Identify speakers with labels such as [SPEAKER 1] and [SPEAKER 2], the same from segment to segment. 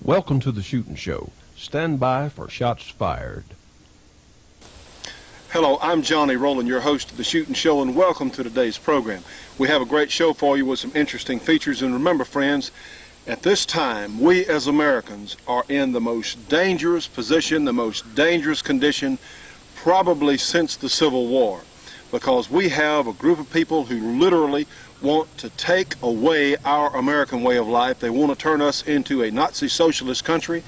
[SPEAKER 1] Welcome to the Shootin' Show. Stand by for shots fired.
[SPEAKER 2] Hello, I'm Johnny Rowland, your host of the Shootin' Show, and welcome to today's program. We have a great show for you with some interesting features, and remember, friends, at this time, we as Americans are in the most dangerous position, the most dangerous condition, probably since the Civil War, because we have a group of people who literally want to take away our American way of life. They want to turn us into a Nazi socialist country,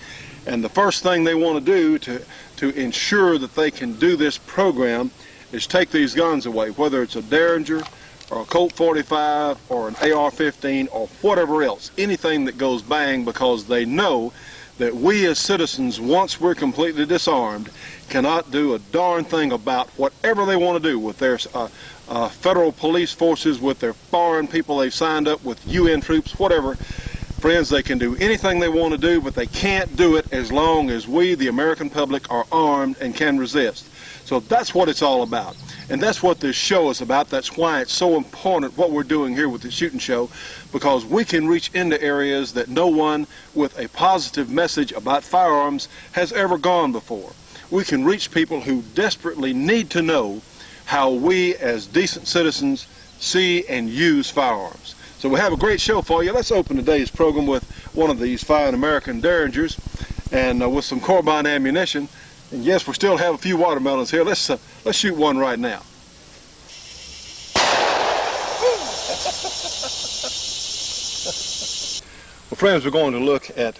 [SPEAKER 2] and the first thing they want to do to ensure that they can do this program is take these guns away, whether it's a Derringer or a Colt 45 or an AR-15 or whatever else, anything that goes bang, because they know that we as citizens, once we're completely disarmed, cannot do a darn thing about whatever they want to do with their federal police forces, with their foreign people they've signed up, with UN troops, whatever. Friends, they can do anything they want to do, but they can't do it as long as we, the American public, are armed and can resist. So that's what it's all about. And that's what this show is about. That's why it's so important what we're doing here with the Shootin' Show, because we can reach into areas that no one with a positive message about firearms has ever gone before. We can reach people who desperately need to know how we as decent citizens see and use firearms. So we have a great show for you. Let's open today's program with one of these fine American Derringers and with some carbine ammunition. And yes, we still have a few watermelons here. Let's shoot one right now. Well, friends, we're going to look at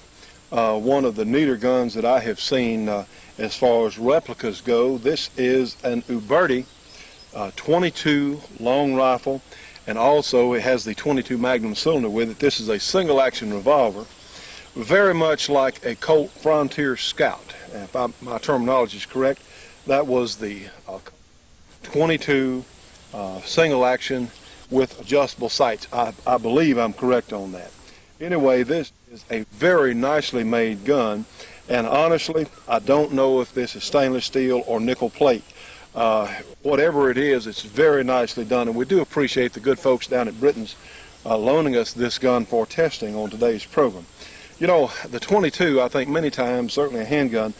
[SPEAKER 2] one of the neater guns that I have seen as far as replicas go. This is an Uberti 22 long rifle, and also it has the 22 Magnum cylinder with it. This is a single action revolver, very much like a Colt Frontier Scout. And if my terminology is correct, that was the 22 single action with adjustable sights. I believe I'm correct on that. Anyway, this is a very nicely made gun, and honestly, I don't know if this is stainless steel or nickel plate. Whatever it is, it's very nicely done, and we do appreciate the good folks down at Britain's loaning us this gun for testing on today's program. You know, the 22, I think many times, certainly a handgun,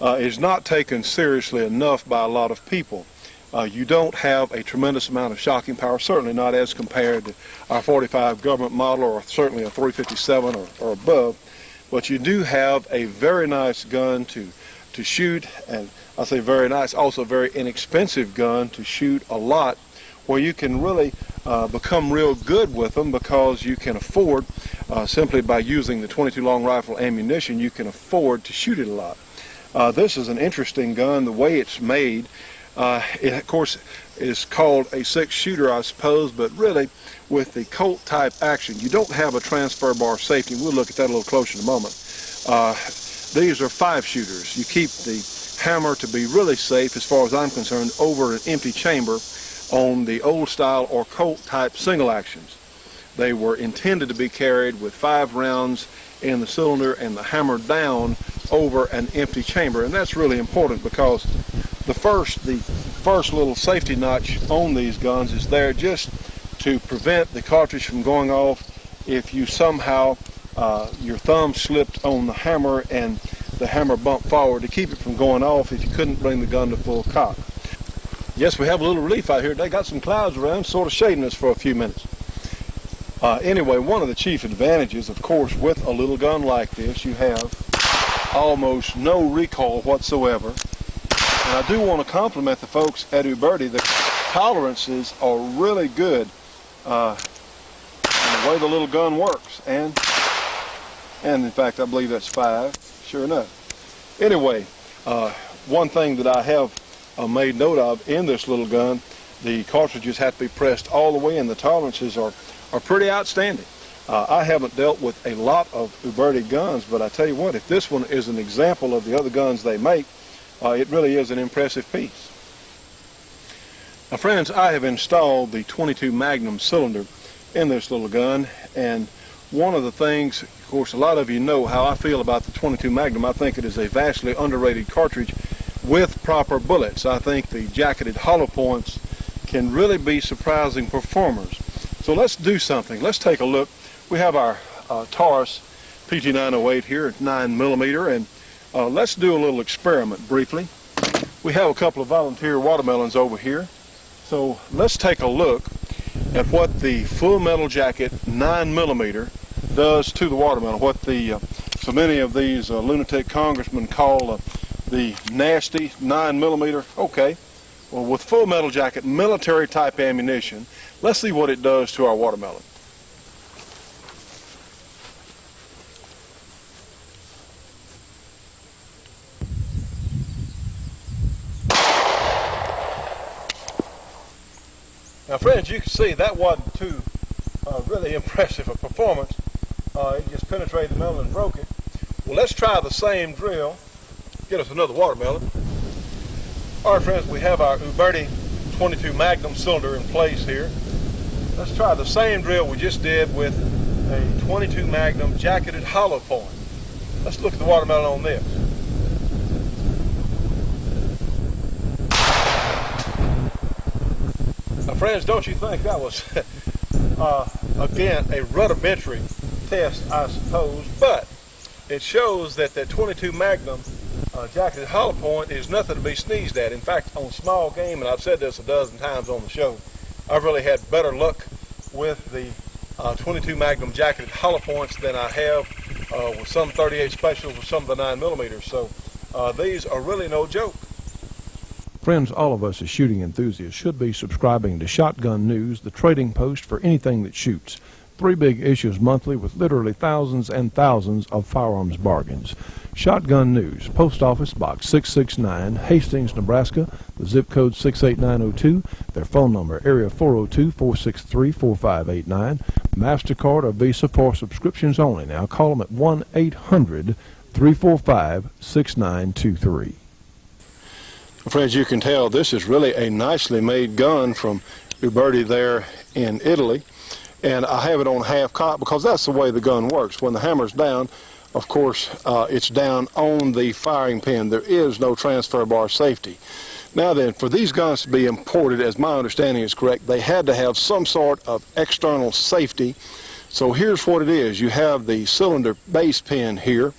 [SPEAKER 2] is not taken seriously enough by a lot of people. You don't have a tremendous amount of shocking power, certainly not as compared to our 45 government model or certainly a 357 or above, but you do have a very nice gun to shoot, and I say very nice, also a very inexpensive gun to shoot a lot, where you can really become real good with them, because you can afford, simply by using the 22 long rifle ammunition, you can afford to shoot it a lot. This is an interesting gun, the way it's made. It, of course, is called a six-shooter, I suppose, but really, with the Colt type action, you don't have a transfer bar safety. We'll look at that a little closer in a moment. These are 5-shooters. You keep the hammer to be really safe, as far as I'm concerned, over an empty chamber on the old style or Colt type single actions. They were intended to be carried with 5 rounds in the cylinder and the hammer down over an empty chamber, and that's really important, because the first little safety notch on these guns is there just to prevent the cartridge from going off if you somehow your thumb slipped on the hammer and the hammer bumped forward, to keep it from going off if you couldn't bring the gun to full cock. Yes, we have a little relief out here. They got some clouds around, sort of shading us for a few minutes. Anyway, one of the chief advantages, of course, with a little gun like this, you have almost no recoil whatsoever. And I do want to compliment the folks at Uberti. The tolerances are really good in the way the little gun works. And in fact, I believe that's 5, sure enough. Anyway, one thing that I have made note of in this little gun, the cartridges have to be pressed all the way, and the tolerances are pretty outstanding. I haven't dealt with a lot of Uberti guns, but I tell you what, if this one is an example of the other guns they make, it really is an impressive piece. Now, friends, I have installed the 22 Magnum cylinder in this little gun, and one of the things, of course, a lot of you know how I feel about the 22 Magnum. I think it is a vastly underrated cartridge with proper bullets. I think the jacketed hollow points can really be surprising performers. So let's do something. Let's take a look. We have our Taurus PT908 here at 9mm, and let's do a little experiment briefly. We have a couple of volunteer watermelons over here, so let's take a look at what the Full Metal Jacket 9mm does to the watermelon, what the so many of these lunatic congressmen call the nasty 9mm. Okay, well, with Full Metal Jacket military type ammunition, let's see what it does to our watermelon. Now, friends, you can see that wasn't too really impressive a performance. It just penetrated the melon and broke it. Well, let's try the same drill. Get us another watermelon. All right, friends, we have our Uberti 22 Magnum cylinder in place here. Let's try the same drill we just did with a 22 Magnum jacketed hollow point. Let's look at the watermelon on this. Now, friends, don't you think that was, again, a rudimentary test, I suppose, but it shows that that 22 Magnum jacketed hollow point is nothing to be sneezed at. In fact, on small game, and I've said this a dozen times on the show, I've really had better luck with the 22 Magnum jacketed hollow points than I have with some 38 specials or some of the 9mm. So these are really no joke.
[SPEAKER 1] Friends, all of us as shooting enthusiasts should be subscribing to Shotgun News, the trading post for anything that shoots. 3 big issues monthly with literally thousands and thousands of firearms bargains. Shotgun News, Post Office Box 669, Hastings, Nebraska, the zip code 68902, their phone number, area 402-463-4589, MasterCard or Visa for subscriptions only. Now call them at 1-800-345-6923.
[SPEAKER 2] Friends, you can tell this is really a nicely made gun from Uberti there in Italy. And I have it on half cock because that's the way the gun works. When the hammer's down, of course, it's down on the firing pin. There is no transfer bar safety. Now then, for these guns to be imported, as my understanding is correct, they had to have some sort of external safety. So here's what it is. You have the cylinder base pin here,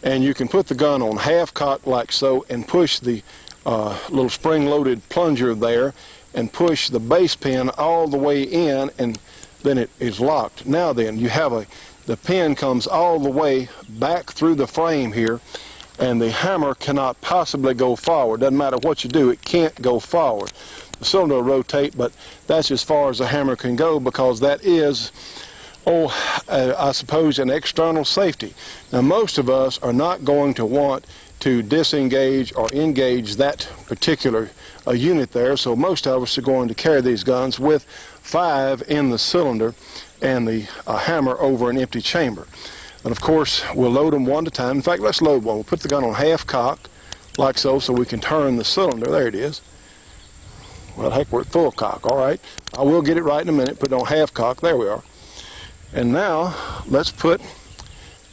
[SPEAKER 2] and you can put the gun on half cock like so and push the little spring-loaded plunger there and push the base pin all the way in, and then it is locked. Now then, you have the pin comes all the way back through the frame here, and the hammer cannot possibly go forward. Doesn't matter what you do, it can't go forward. The cylinder will rotate, but that's as far as the hammer can go because that is, I suppose, an external safety. Now, most of us are not going to want to disengage or engage that particular unit there, so most of us are going to carry these guns with 5 in the cylinder and the hammer over an empty chamber. And of course, we'll load them one at a time. In fact, let's load one. We'll put the gun on half cock like so we can turn the cylinder. There it is. Well, heck, we're at full cock. All right, I will get it right in a minute. Put it on half cock. There we are. And now let's put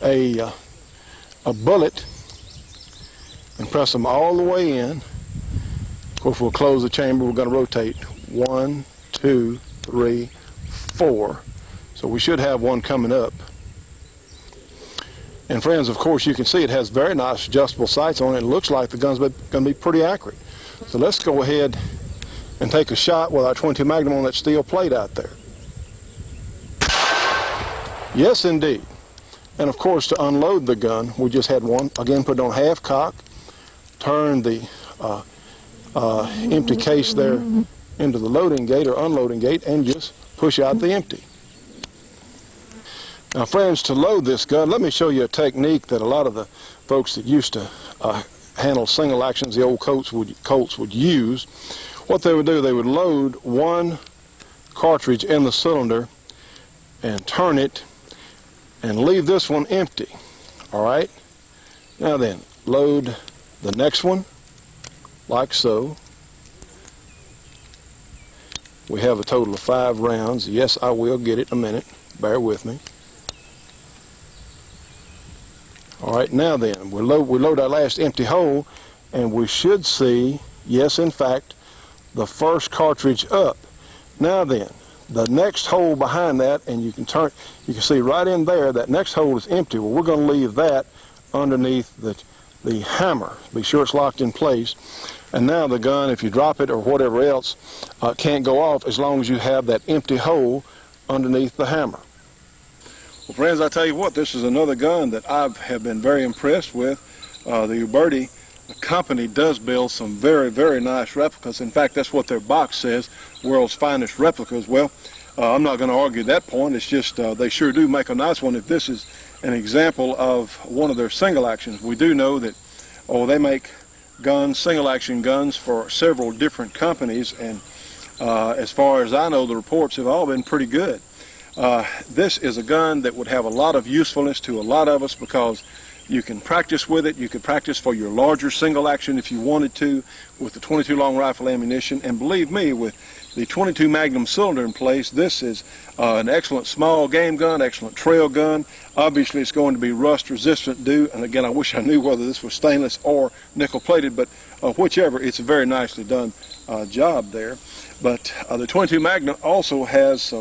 [SPEAKER 2] a bullet and press them all the way in. Of course, we'll close the chamber. We're going to rotate 1, 2, 3, 4. So we should have one coming up. And friends, of course, you can see it has very nice adjustable sights on it. It looks like the gun's going to be pretty accurate. So let's go ahead and take a shot with our 22 Magnum on that steel plate out there. Yes, indeed. And of course, to unload the gun, we just had one. Again, put it on half cock, turn the empty case there into the loading gate or unloading gate, and just push out the empty. Now, friends, to load this gun, let me show you a technique that a lot of the folks that used to handle single actions, the old Colts would use. What they would do, they would load one cartridge in the cylinder and turn it and leave this one empty. All right? Now then, load the next one like so. We have a total of 5 rounds. Yes, I will get it in a minute. Bear with me. All right, now then, we load our last empty hole, and we should see, yes, in fact, the first cartridge up. Now then, the next hole behind that, and you can see right in there, that next hole is empty. Well, we're going to leave that underneath the hammer. Be sure it's locked in place. And now the gun, if you drop it or whatever else, can't go off as long as you have that empty hole underneath the hammer. Well, friends, I tell you what, this is another gun that I have been very impressed with. The Uberti company does build some very, very nice replicas. In fact, that's what their box says, world's finest replicas. Well, I'm not going to argue that point. It's just they sure do make a nice one. If this is an example of one of their single actions, we do know that, they make guns, single action guns for several different companies, and as far as I know, the reports have all been pretty good. This is a gun that would have a lot of usefulness to a lot of us because you can practice with it. You could practice for your larger single action if you wanted to with the 22 long rifle ammunition. And believe me, with the 22 Magnum cylinder in place, this is an excellent small game gun, excellent trail gun. Obviously, it's going to be rust resistant and again, I wish I knew whether this was stainless or nickel plated, but whichever, it's a very nicely done job there. But the 22 Magnum also has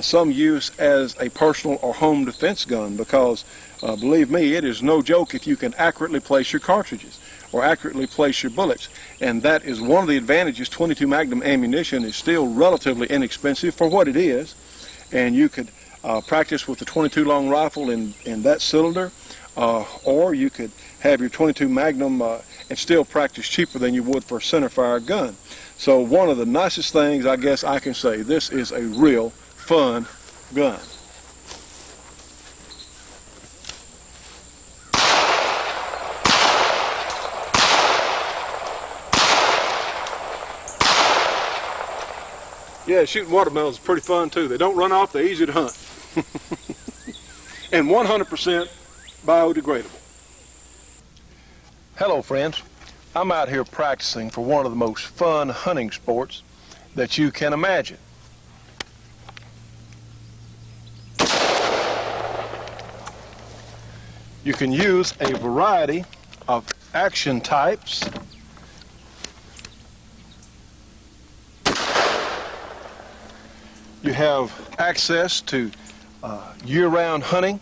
[SPEAKER 2] some use as a personal or home defense gun because believe me, it is no joke if you can accurately place your cartridges or accurately place your bullets. And that is one of the advantages. 22 Magnum ammunition is still relatively inexpensive for what it is, and you could practice with the 22 long rifle in that cylinder, or you could have your 22 Magnum and still practice cheaper than you would for a centerfire gun. So one of the nicest things I guess I can say, this is a real fun gun. Yeah, shooting watermelons is pretty fun too. They don't run off, they're easy to hunt. And 100% biodegradable. Hello friends, I'm out here practicing for one of the most fun hunting sports that you can imagine. You can use a variety of action types. You have access to year-round hunting,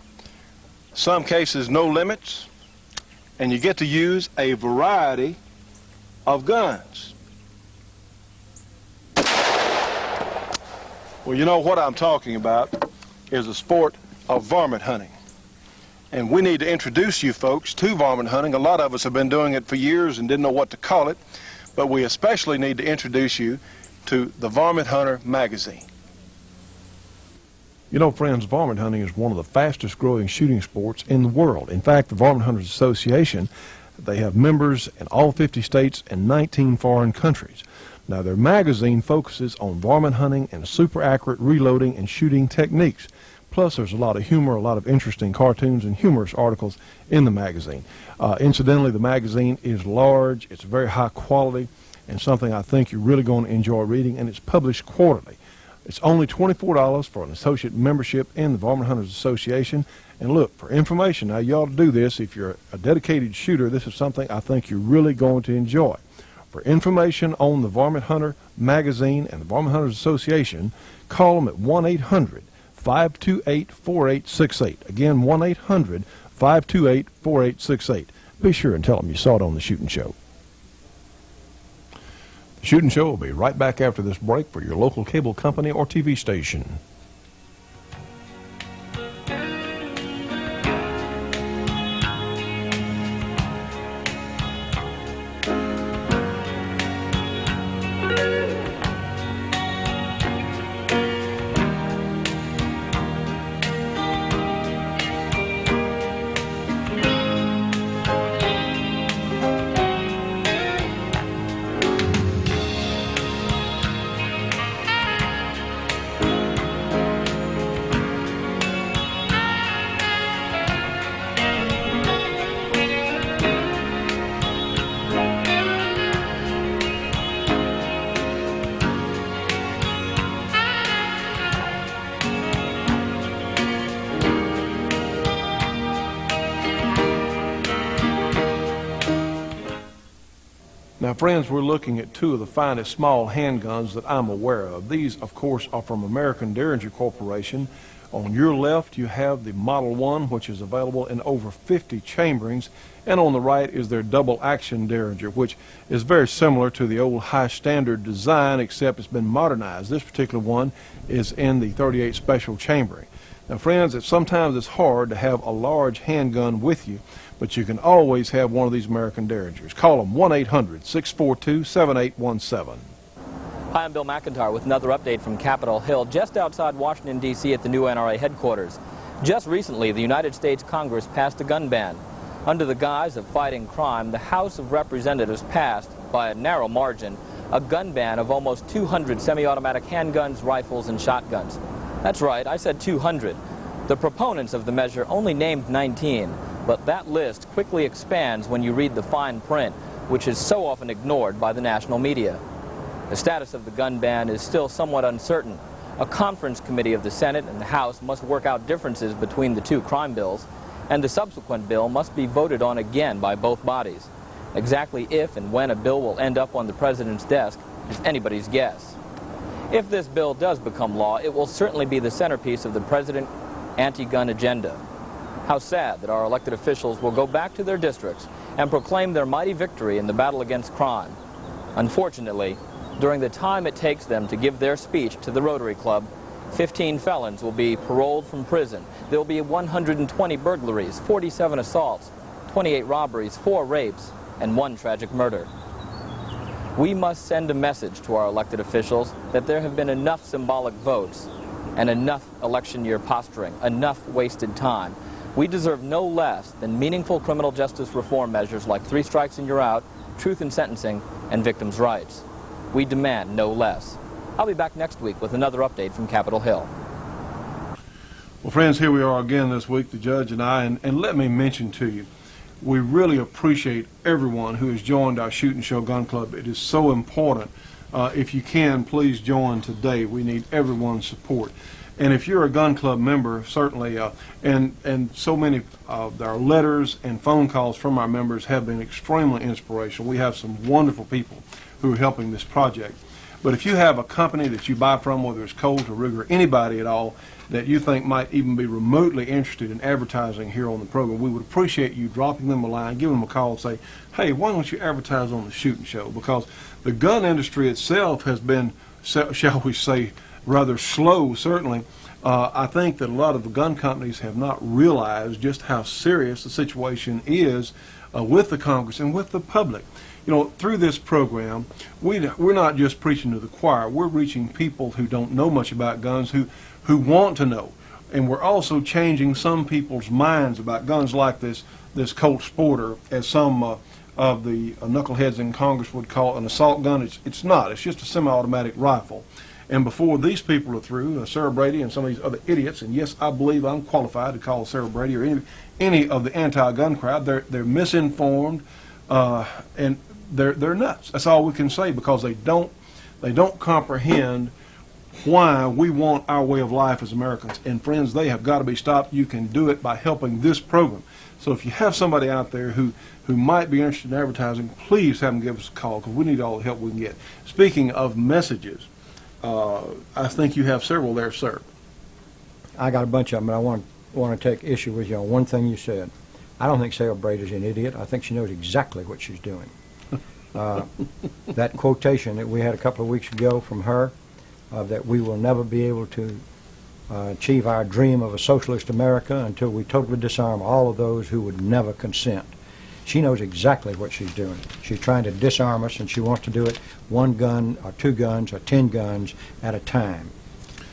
[SPEAKER 2] some cases no limits, and you get to use a variety of guns. Well, you know what I'm talking about is the sport of varmint hunting. And we need to introduce you folks to varmint hunting. A lot of us have been doing it for years and didn't know what to call it, but we especially need to introduce you to the Varmint Hunter magazine.
[SPEAKER 1] You know, friends, varmint hunting is one of the fastest growing shooting sports in the world. In fact, the Varmint Hunters Association, they have members in all 50 states and 19 foreign countries. Now, their magazine focuses on varmint hunting and super accurate reloading and shooting techniques. Plus, there's a lot of humor, a lot of interesting cartoons and humorous articles in the magazine. Incidentally, the magazine is large, it's very high quality, and something I think you're really going to enjoy reading, and it's published quarterly. It's only $24 for an associate membership in the Varmint Hunters Association. And look, for information, now you ought to do this. If you're a dedicated shooter, this is something I think you're really going to enjoy. For information on the Varmint Hunter magazine and the Varmint Hunters Association, call them at 1-800-528-4868. Again, 1-800-528-4868. Be sure and tell them you saw it on the Shootin' Show. The Shootin' Show will be right back after this break for your local cable company or TV station. Now, friends, we're looking at two of the finest small handguns that I'm aware of. These, of course, are from American Derringer Corporation. On your left, you have the Model 1, which is available in over 50 chamberings, and on the right is their double-action Derringer, which is very similar to the old high-standard design, except it's been modernized. This particular one is in the 38 special chambering. Now, friends, sometimes it's hard to have a large handgun with you, but you can always have one of these American Derringers. Call them 1-800-642-7817.
[SPEAKER 3] Hi, I'm Bill McIntyre with another update from Capitol Hill, just outside Washington, D.C. at the new NRA headquarters. Just recently, the United States Congress passed a gun ban. Under the guise of fighting crime, the House of Representatives passed, by a narrow margin, a gun ban of almost 200 semi-automatic handguns, rifles, and shotguns. That's right, I said 200. The proponents of the measure only named 19, but that list quickly expands when you read the fine print, which is so often ignored by the national media. The status of the gun ban is still somewhat uncertain. A conference committee of the Senate and the House must work out differences between the two crime bills, and the subsequent bill must be voted on again by both bodies. Exactly if and when a bill will end up on the president's desk is anybody's guess. If this bill does become law, it will certainly be the centerpiece of the president's anti-gun agenda. How sad that our elected officials will go back to their districts and proclaim their mighty victory in the battle against crime. Unfortunately, during the time it takes them to give their speech to the Rotary Club, 15 felons will be paroled from prison. There will be 120 burglaries, 47 assaults, 28 robberies, 4 rapes, and 1 tragic murder. We must send a message to our elected officials that there have been enough symbolic votes and enough election year posturing, enough wasted time. We deserve no less than meaningful criminal justice reform measures like 3 strikes and you're out, truth in sentencing, and victims' rights. We demand no less. I'll be back next week with another update from Capitol Hill.
[SPEAKER 1] Well, friends, here we are again this week, the judge and I, and let me mention to you, we really appreciate everyone who has joined our Shootin' Show Gun Club. It is so important. If you can, please join today. We need everyone's support. And if you're a gun club member, certainly, and so many of our letters and phone calls from our members have been extremely inspirational. We have some wonderful people who are helping this project. But if you have a company that you buy from, whether it's Colt or Ruger, anybody at all, that you think might even be remotely interested in advertising here on the program, we would appreciate you dropping them a line, giving them a call and say, hey, why don't you advertise on the Shootin' Show? Because the gun industry itself has been, shall we say, rather slow, certainly. I think that a lot of the gun companies have not realized just how serious the situation is with the Congress and with the public. You know, through this program, we're not just preaching to the choir. We're reaching people who don't know much about guns, who want to know. And we're also changing some people's minds about guns like this Colt Sporter, as some of the knuckleheads in Congress would call an assault gun. It's not. It's just a semi-automatic rifle. And before these people are through, Sarah Brady and some of these other idiots, and yes, I believe I'm qualified to call Sarah Brady or any of the anti-gun crowd, they're misinformed, and they're nuts. That's all we can say, because they don't comprehend why we want our way of life as Americans. And friends, they have got to be stopped. You can do it by helping this program. So if you have somebody out there who might be interested in advertising, please have them give us a call, because we need all the help we can get. Speaking of messages, I think you have several there, sir.
[SPEAKER 4] I got a bunch of them, but I want to take issue with you on one thing you said. I don't think Sarah Brady's an idiot. I think she knows exactly what she's doing. That quotation that we had a couple of weeks ago from her, that we will never be able to achieve our dream of a socialist America until we totally disarm all of those who would never consent. She knows exactly what she's doing. She's trying to disarm us, and she wants to do it 1 gun or 2 guns or 10 guns at a time.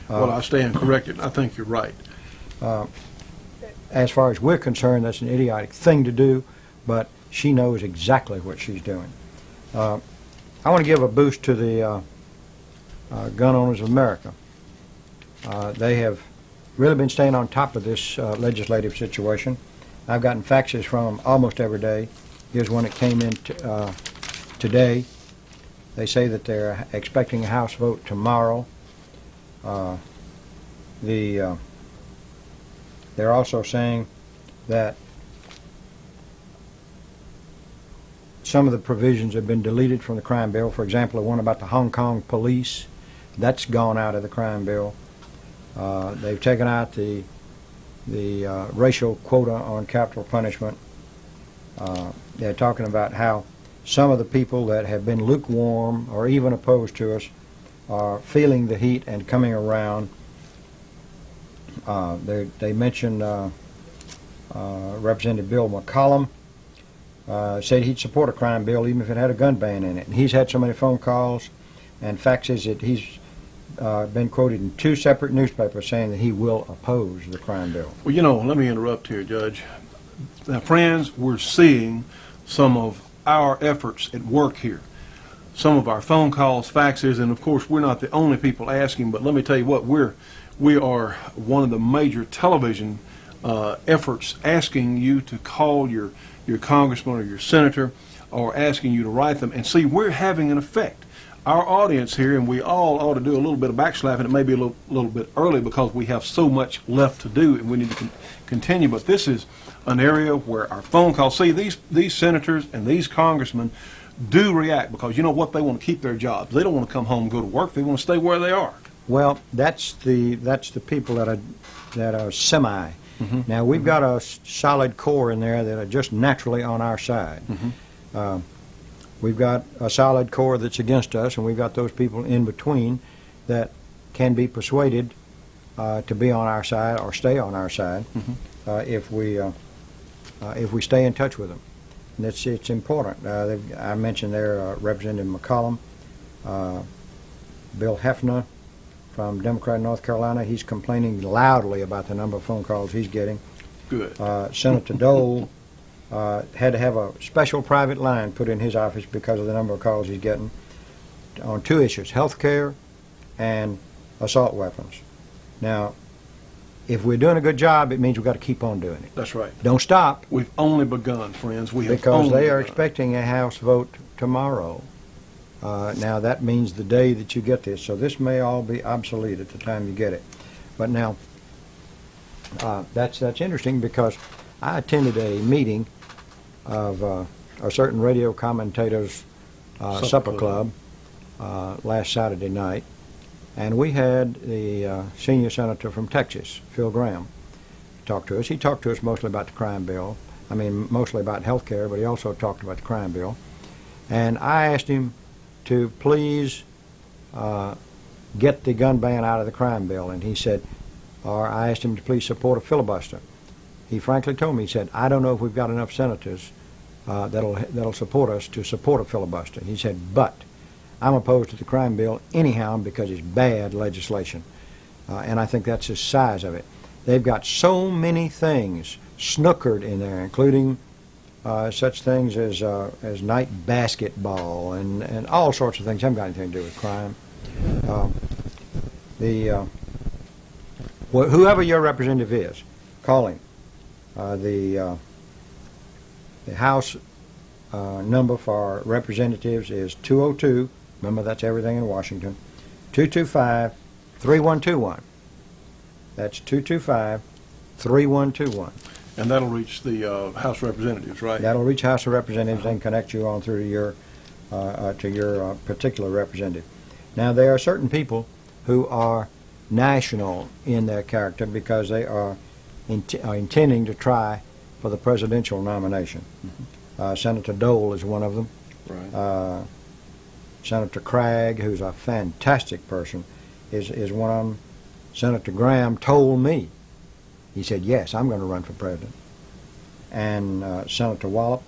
[SPEAKER 1] Well, I stand corrected. I think you're right.
[SPEAKER 4] As far as we're concerned, that's an idiotic thing to do, but she knows exactly what she's doing. I want to give a boost to the Gun Owners of America. They have really been staying on top of this legislative situation. I've gotten faxes from them almost every day. Here's one that came in today. They say that they're expecting a House vote tomorrow. They're also saying that some of the provisions have been deleted from the crime bill. For example, the one about the Hong Kong police, that's gone out of the crime bill. They've taken out the racial quota on capital punishment. They're talking about how some of the people that have been lukewarm or even opposed to us are feeling the heat and coming around. They mentioned Representative Bill McCollum said he'd support a crime bill even if it had a gun ban in it. And he's had so many phone calls and faxes that he's been quoted in 2 separate newspapers saying that he will oppose the crime bill.
[SPEAKER 1] Well, you know, let me interrupt here, Judge. Now, friends, we're seeing some of our efforts at work here. Some of our phone calls, faxes, and of course we're not the only people asking, but let me tell you what, we are one of the major television efforts asking you to call your congressman or your senator, or asking you to write them, and see, we're having an effect. Our audience here, and we all ought to do a little bit of backslapping. It may be a little bit early because we have so much left to do and we need to continue, but this is an area where our phone calls, see, these senators and these congressmen do react because you know what, they want to keep their jobs. They don't want to come home and go to work. They want to stay where they are.
[SPEAKER 4] Well, that's the people that are semi.
[SPEAKER 1] Mm-hmm.
[SPEAKER 4] Now we've got a solid core in there that are just naturally on our side.
[SPEAKER 1] Mm-hmm.
[SPEAKER 4] We've got a solid core that's against us, and we've got those people in between that can be persuaded to be on our side or stay on our side if we stay in touch with them. And it's important. I mentioned there Representative McCollum, Bill Hefner from Democrat North Carolina. He's complaining loudly about the number of phone calls he's getting.
[SPEAKER 1] Good.
[SPEAKER 4] Senator Dole had to have a special private line put in his office because of the number of calls he's getting on 2 issues, health care and assault weapons. Now, if we're doing a good job, it means we've got to keep on doing it.
[SPEAKER 1] That's right.
[SPEAKER 4] Don't stop.
[SPEAKER 1] We've only begun, friends. We have
[SPEAKER 4] Because
[SPEAKER 1] only
[SPEAKER 4] they are
[SPEAKER 1] begun.
[SPEAKER 4] expecting a House vote tomorrow. Now, that means the day that you get this, so this may all be obsolete at the time you get it. But now, that's interesting because I attended a meeting of a certain radio commentators supper club last Saturday night, and we had the senior senator from Texas, Phil Graham, talk to us. He talked to us mostly about the crime bill. I mean, mostly about health care, but he also talked about the crime bill. And I asked him to please get the gun ban out of the crime bill, and he said, or I asked him to please support a filibuster. He frankly told me, he said, I don't know if we've got enough senators that'll support us to support a filibuster. He said, but I'm opposed to the crime bill anyhow because it's bad legislation. And I think that's the size of it. They've got so many things snookered in there, including such things as night basketball and all sorts of things. Haven't got anything to do with crime. Whoever your representative is, call him. The House number for representatives is 202. Remember, that's everything in Washington. 225-3121. That's 225-3121.
[SPEAKER 1] And that'll reach the House Representatives, right?
[SPEAKER 4] That'll reach House of Representatives and connect you on through to your particular representative. Now, there are certain people who are national in their character because they are intending to try for the presidential nomination. Senator Dole is one of them.
[SPEAKER 1] Right.
[SPEAKER 4] Senator Craig, who's a fantastic person, is one of them. Senator Graham told me, he said, yes, I'm going to run for president. And Senator Wallop,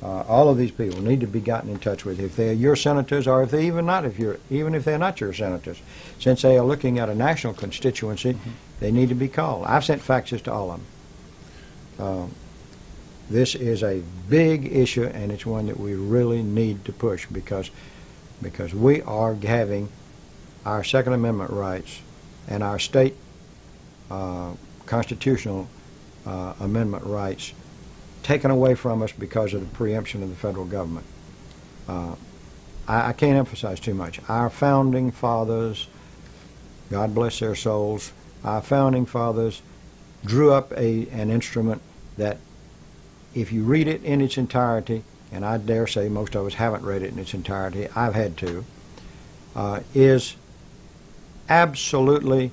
[SPEAKER 4] all of these people need to be gotten in touch with if they're your senators, or if they even if they're not your senators. Since they are looking at a national constituency, they need to be called. I've sent faxes to all of them. This is a big issue, and it's one that we really need to push because we are having our Second Amendment rights and our state constitutional amendment rights taken away from us because of the preemption of the federal government. I can't emphasize too much. Our founding fathers, God bless their souls, our founding fathers drew up an instrument that if you read it in its entirety and I dare say most of us haven't read it in its entirety, I've had to, is absolutely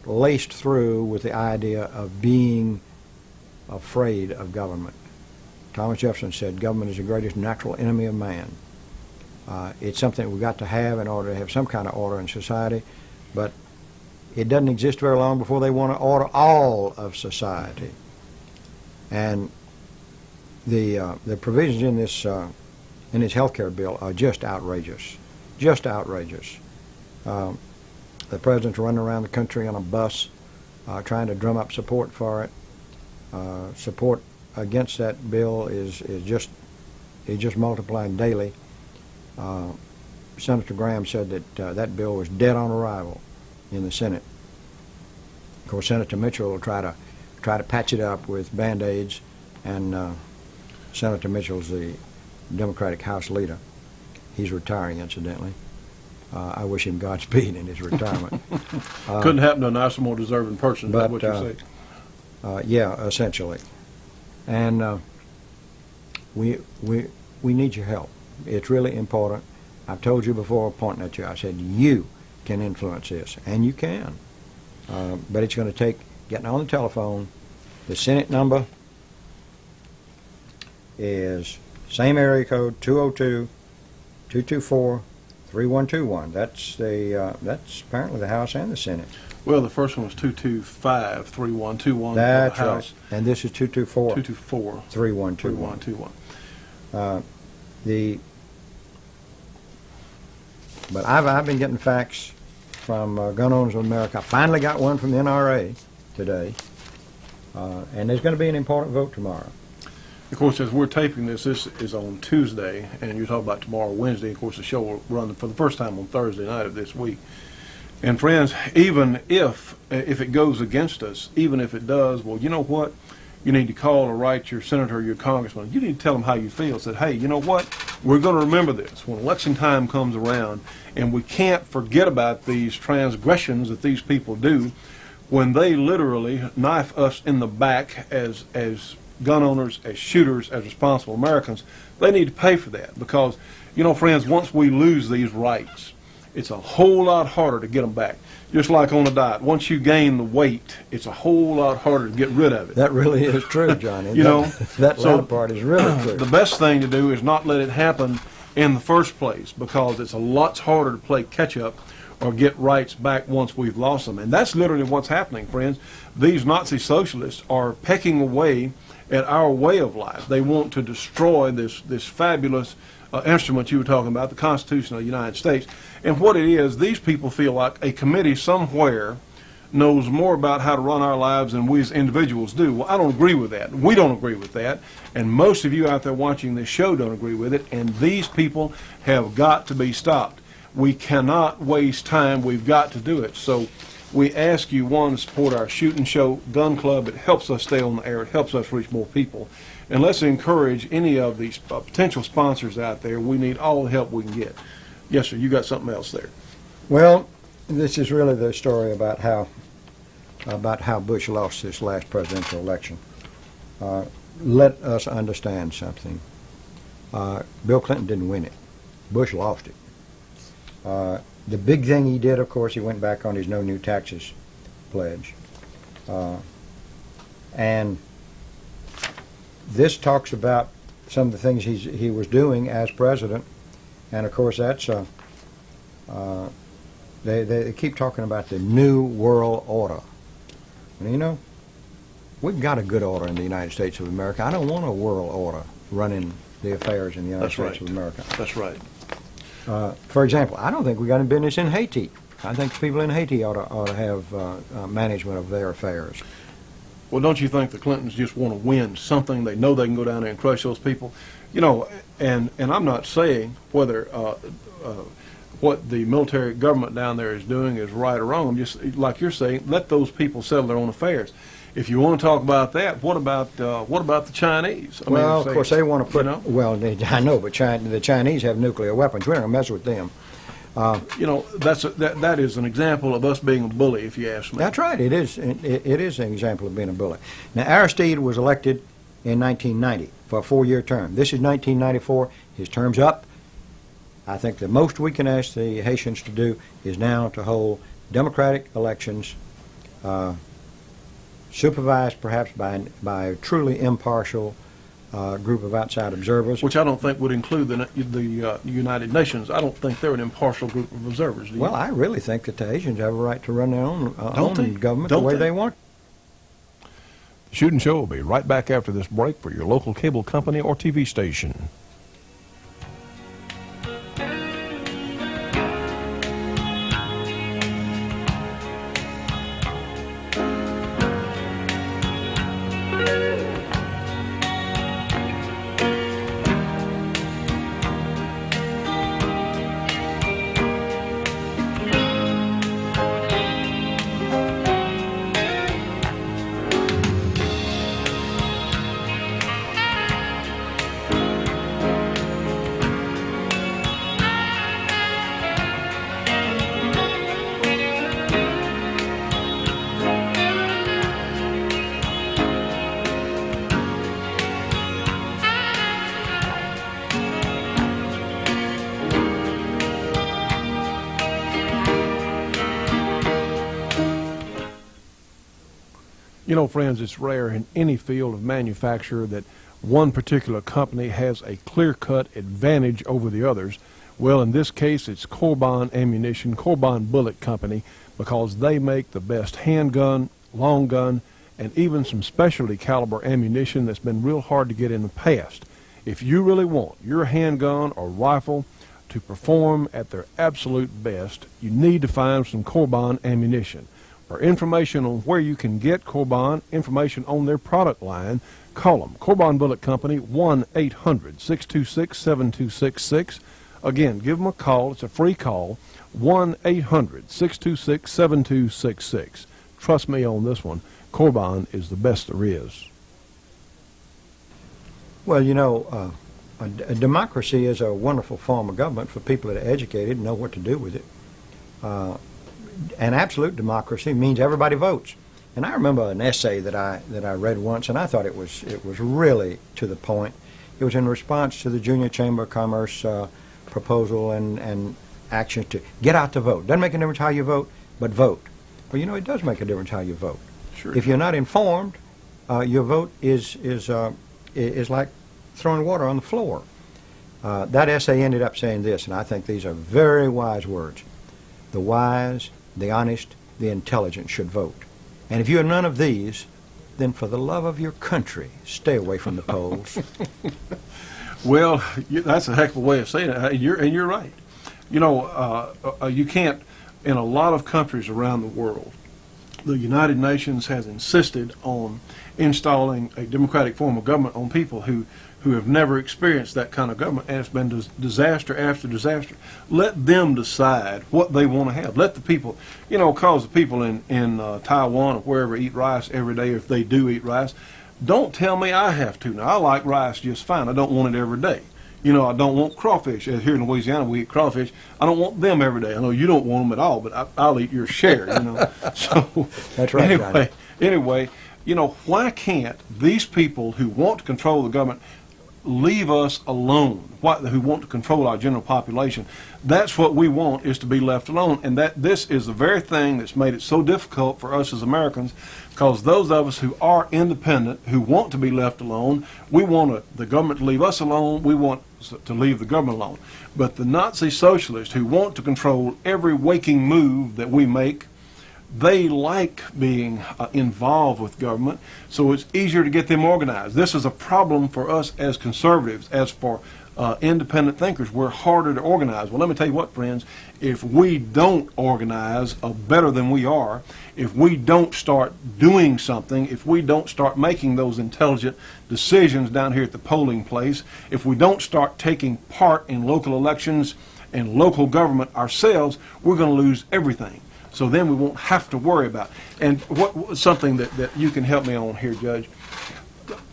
[SPEAKER 4] laced through with the idea of being afraid of government. Thomas Jefferson said government is the greatest natural enemy of man. It's something we've got to have in order to have some kind of order in society, but it doesn't exist very long before they want to order all of society. And the provisions in this health care bill are just outrageous, just outrageous. The president's running around the country on a bus trying to drum up support for it. Support against that bill is just multiplying daily. Senator Graham said that that bill was dead on arrival in the Senate. Of course, Senator Mitchell will try to patch it up with Band-Aids, and Senator Mitchell's the Democratic House leader. He's retiring, incidentally. I wish him Godspeed in his retirement.
[SPEAKER 1] Couldn't happen to a nicer, more deserving person, is that what you say?
[SPEAKER 4] Yeah, essentially. And we need your help. It's really important. I've told you before, pointing at you, I said you can influence this, and you can. But it's going to take getting on the telephone. The Senate number is same area code, 202-224-3121. That's apparently the House and the Senate.
[SPEAKER 1] Well, the first one was 225-3121.
[SPEAKER 4] That's
[SPEAKER 1] the
[SPEAKER 4] right.
[SPEAKER 1] House.
[SPEAKER 4] And this is
[SPEAKER 1] 224-3121.
[SPEAKER 4] 224-3121. But I've been getting facts from Gun Owners of America. I finally got one from the NRA today, and there's going to be an important vote tomorrow.
[SPEAKER 1] Of course, as we're taping this is on Tuesday, and you're talking about tomorrow, Wednesday. Of course, the show will run for the first time on Thursday night of this week. And friends, even if it goes against us, even if it does, well, you know what? You need to call or write your senator or your congressman. You need to tell them how you feel. Say, hey, you know what? We're going to remember this when election time comes around, and we can't forget about these transgressions that these people do when they literally knife us in the back as gun owners, as shooters, as responsible Americans. They need to pay for that because, you know, friends, once we lose these rights, it's a whole lot harder to get them back. Just like on a diet, once you gain the weight, it's a whole lot harder to get rid of it.
[SPEAKER 4] That really is true, Johnny.
[SPEAKER 1] You know,
[SPEAKER 4] that
[SPEAKER 1] so
[SPEAKER 4] latter part is really true.
[SPEAKER 1] The best thing to do is not let it happen in the first place because it's a lot harder to play catch up or get rights back once we've lost them. And that's literally what's happening, friends. These Nazi socialists are pecking away at our way of life. They want to destroy this fabulous instrument you were talking about, the Constitution of the United States. And what it is, these people feel like a committee somewhere knows more about how to run our lives than we as individuals do. Well, I don't agree with that. We don't agree with that. And most of you out there watching this show don't agree with it. And these people have got to be stopped. We cannot waste time. We've got to do it. So we ask you, one, to support our shooting show, Gun Club. It helps us stay on the air. It helps us reach more people. And let's encourage any of these potential sponsors out there. We need all the help we can get. Yes, sir, you got something else there.
[SPEAKER 4] Well, this is really the story about how Bush lost this last presidential election. Let us understand something. Bill Clinton didn't win it. Bush lost it. The big thing he did, of course, he went back on his no new taxes pledge. And this talks about some of the things he was doing as president. And, of course, that's they keep talking about the New World Order. And, you know, we've got a good order in the United States of America. I don't want a world order running the affairs in the United States of America.
[SPEAKER 1] That's right.
[SPEAKER 4] For example, I don't think we got any business in Haiti. I think the people in Haiti ought to have management of their affairs.
[SPEAKER 1] Well, don't you think the Clintons just want to win something? They know they can go down there and crush those people. You know, and I'm not saying whether what the military government down there is doing is right or wrong. I'm just, like you're saying, let those people settle their own affairs. If you want to talk about that, what about the Chinese? I
[SPEAKER 4] Well,
[SPEAKER 1] mean,
[SPEAKER 4] of course, they want to put.
[SPEAKER 1] You know?
[SPEAKER 4] Well, I know, but the Chinese have nuclear weapons. We're not going to mess with them.
[SPEAKER 1] You know, that is an example of us being a bully, if you ask me.
[SPEAKER 4] That's right. It is. It is an example of being a bully. Now, Aristide was elected in 1990 for a 4-year term. This is 1994. His term's up. I think the most we can ask the Haitians to do is now to hold democratic elections, supervised perhaps by a truly impartial group of outside observers.
[SPEAKER 1] Which I don't think would include the United Nations. I don't think they're an impartial group of observers. Do you?
[SPEAKER 4] Well, I really think that the Haitians have a right to run their own, government
[SPEAKER 1] Don't
[SPEAKER 4] the way
[SPEAKER 1] they?
[SPEAKER 4] they want.
[SPEAKER 1] The Shootin' Show will be right back after this break for your local cable company or TV station. You know, friends, it's rare in any field of manufacture that one particular company has a clear-cut advantage over the others. Well, in this case, it's Corbin Ammunition, Corbin Bullet Company, because they make the best handgun, long gun, and even some specialty caliber ammunition that's been real hard to get in the past. If you really want your handgun or rifle to perform at their absolute best, you need to find some Corbin ammunition. For information on where you can get Corbin, information on their product line, call them. Corbin Bullet Company, 1-800-626-7266. Again, give them a call. It's a free call, 1-800-626-7266. Trust me on this one. Corbin is the best there is.
[SPEAKER 4] Well, you know, a democracy is a wonderful form of government for people that are educated and know what to do with it. An absolute democracy means everybody votes. And I remember an essay that I read once, and I thought it was really to the point. It was in response to the Junior Chamber of Commerce proposal and action to get out to vote. Doesn't make a difference how you vote, but vote. Well, you know, it does make a difference how you vote.
[SPEAKER 1] Sure.
[SPEAKER 4] If you're not informed, your vote is like throwing water on the floor. That essay ended up saying this, and I think these are very wise words. The wise, the honest, the intelligent should vote. And if you're none of these, then for the love of your country, stay away from the polls.
[SPEAKER 1] Well, that's a heck of a way of saying it, and you're right. You know, you can't, in a lot of countries around the world, the United Nations has insisted on installing a democratic form of government on people who have never experienced that kind of government, and it's been disaster after disaster. Let them decide what they want to have. Let the people, you know, cause the people in Taiwan or wherever eat rice every day, if they do eat rice, don't tell me I have to. Now, I like rice just fine. I don't want it every day. You know, I don't want crawfish. Here in Louisiana, we eat crawfish. I don't want them every day. I know you don't want them at all, but I'll eat your share, you know. So
[SPEAKER 4] That's right,
[SPEAKER 1] anyway, you know, why can't these people who want to control the government leave us alone, who want to control our general population? That's what we want, is to be left alone. And that this is the very thing that's made it so difficult for us as Americans, because those of us who are independent, who want to be left alone, we want the government to leave us alone, we want to leave the government alone. But the Nazi socialists who want to control every waking move that we make, they like being involved with government, so it's easier to get them organized. This is a problem for us as conservatives. As for independent thinkers, we're harder to organize. Well, let me tell you what, friends, if we don't organize better than we are, if we don't start doing something, if we don't start making those intelligent decisions down here at the polling place, if we don't start taking part in local elections and local government ourselves, we're going to lose everything. So then we won't have to worry about it. And something that you can help me on here, Judge,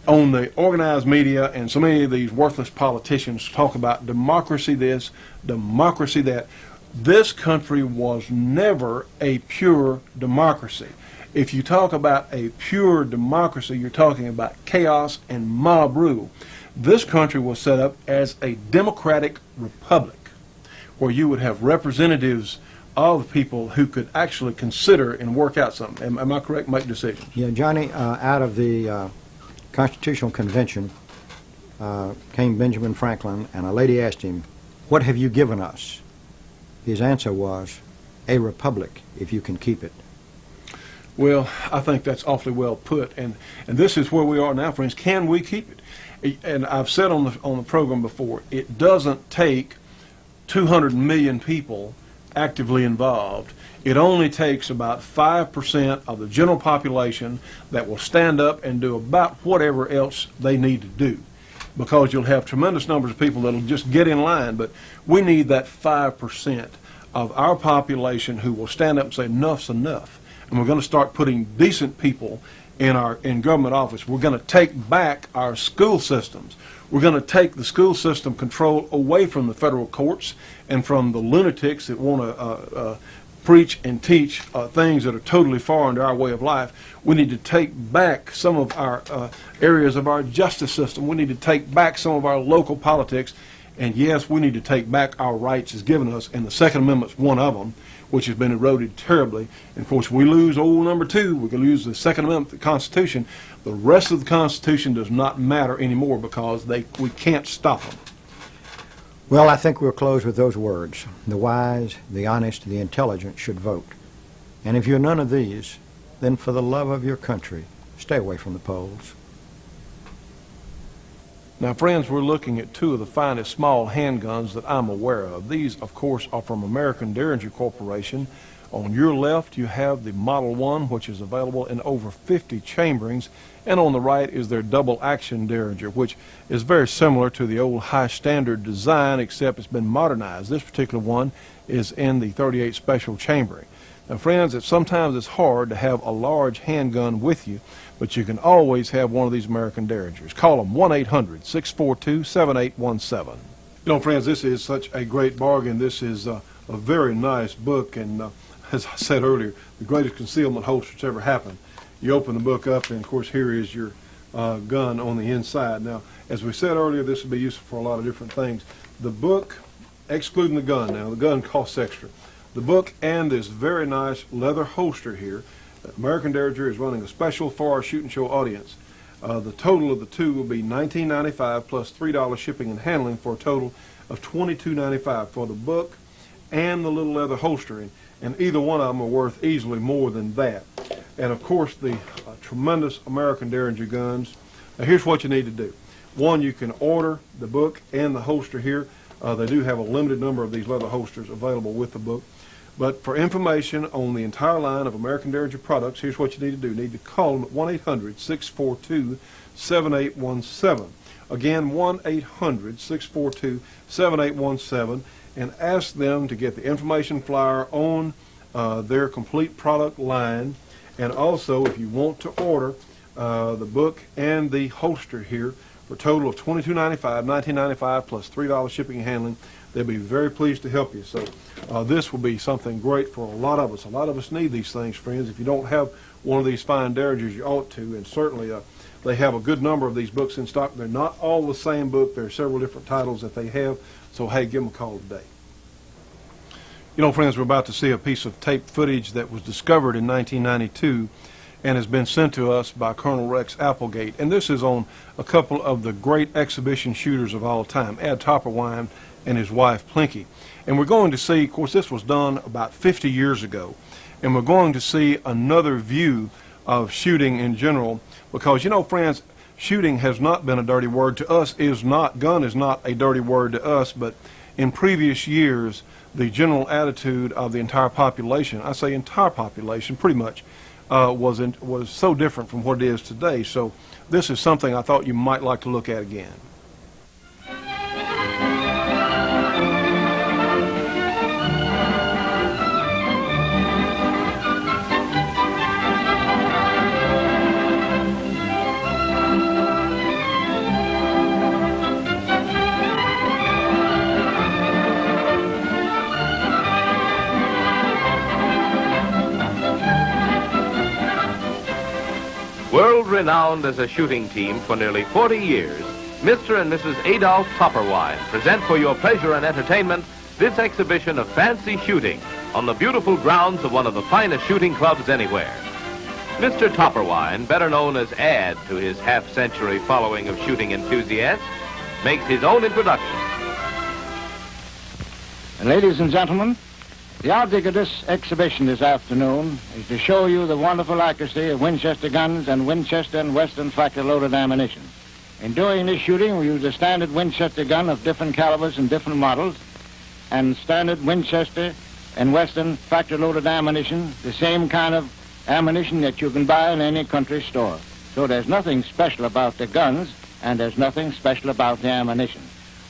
[SPEAKER 1] on the organized media, and so many of these worthless politicians talk about democracy this, democracy that. This country was never a pure democracy. If you talk about a pure democracy, you're talking about chaos and mob rule. This country was set up as a democratic republic where you would have representatives of people who could actually consider and work out something. Am I correct? Make decisions.
[SPEAKER 4] Yeah, Johnny, out of the Constitutional Convention came Benjamin Franklin, and a lady asked him, "What have you given us?" His answer was, "A republic, if you can keep it."
[SPEAKER 1] Well, I think that's awfully well put, and this is where we are now, friends. Can we keep it? And I've said on the program before, it doesn't take 200 million people actively involved. It only takes about 5% of the general population that will stand up and do about whatever else they need to do, because you'll have tremendous numbers of people that'll just get in line. But we need that 5% of our population who will stand up and say enough's enough, and we're going to start putting decent people in government office. We're going to take back our school systems. We're going to take the school system control away from the federal courts and from the lunatics that want to preach and teach things that are totally foreign to our way of life. We need to take back some of our areas of our justice system. We need to take back some of our local politics. And yes, we need to take back our rights as given us, and the Second Amendment's one of them, which has been eroded terribly. And of course, we lose old number two. We can lose the Second Amendment, the Constitution. The rest of the Constitution does not matter anymore because we can't stop them.
[SPEAKER 4] Well, I think we'll close with those words. The wise, the honest, the intelligent should vote. And if you're none of these, then for the love of your country, stay away from the polls.
[SPEAKER 1] Now, friends, we're looking at two of the finest small handguns that I'm aware of. These, of course, are from American Derringer Corporation. On your left, you have the Model 1, which is available in over 50 chamberings. And on the right is their double-action Derringer, which is very similar to the old high-standard design, except it's been modernized. This particular one is in the 38 special chambering. Now, friends, sometimes it's hard to have a large handgun with you, but you can always have one of these American Derringers. Call them 1-800-642-7817. You know, friends, this is such a great bargain. This is a very nice book, and as I said earlier, the greatest concealment holster that's ever happened. You open the book up, and of course, here is your gun on the inside. Now, as we said earlier, this would be useful for a lot of different things. The book, excluding the gun now, the gun costs extra. The book and this very nice leather holster here, American Derringer is running a special for our Shootin' Show audience. The total of the two will be $19.95 plus $3 shipping and handling, for a total of $22.95 for the book and the little leather holster. And either one of them are worth easily more than that. And of course, the tremendous American Derringer guns. Now, here's what you need to do. One, you can order the book and the holster here. They do have a limited number of these leather holsters available with the book. But for information on the entire line of American Derringer products, here's what you need to do. You need to call them at 1-800-642-7817. Again, 1-800-642-7817, and ask them to get the information flyer on their complete product line. And also, if you want to order the book and the holster here for a total of $22.95, $19.95 plus $3 shipping and handling, they'll be very pleased to help you. So this will be something great for a lot of us. A lot of us need these things, friends. If you don't have one of these fine Derringers, you ought to. And certainly they have a good number of these books in stock. They're not all the same book. There are several different titles that they have. So, hey, give them a call today. You know, friends, we're about to see a piece of tape footage that was discovered in 1992 and has been sent to us by Colonel Rex Applegate. And this is on a couple of the great exhibition shooters of all time, Ed Topperwine and his wife Plinky. And we're going to see, of course, this was done about 50 years ago, and we're going to see another view of shooting in general, because, you know, friends, shooting has not been a dirty word to us. Gun is not a dirty word to us, but in previous years, the general attitude of the entire population, I say entire population pretty much, was so different from what it is today. So this is something I thought you might like to look at again.
[SPEAKER 5] renowned as a shooting team for nearly 40 years, Mr. and Mrs. Adolph Topperwine present for your pleasure and entertainment this exhibition of fancy shooting on the beautiful grounds of one of the finest shooting clubs anywhere. Mr. Topperwine, better known as Ad to his half-century following of shooting enthusiasts, makes his own introduction.
[SPEAKER 6] Ladies and gentlemen, the object of this exhibition this afternoon is to show you the wonderful accuracy of Winchester guns and Winchester and Western factor-loaded ammunition. In doing this shooting, we use a standard Winchester gun of different calibers and different models, and standard Winchester and Western factor-loaded ammunition, the same kind of ammunition that you can buy in any country store. So there's nothing special about the guns, and there's nothing special about the ammunition.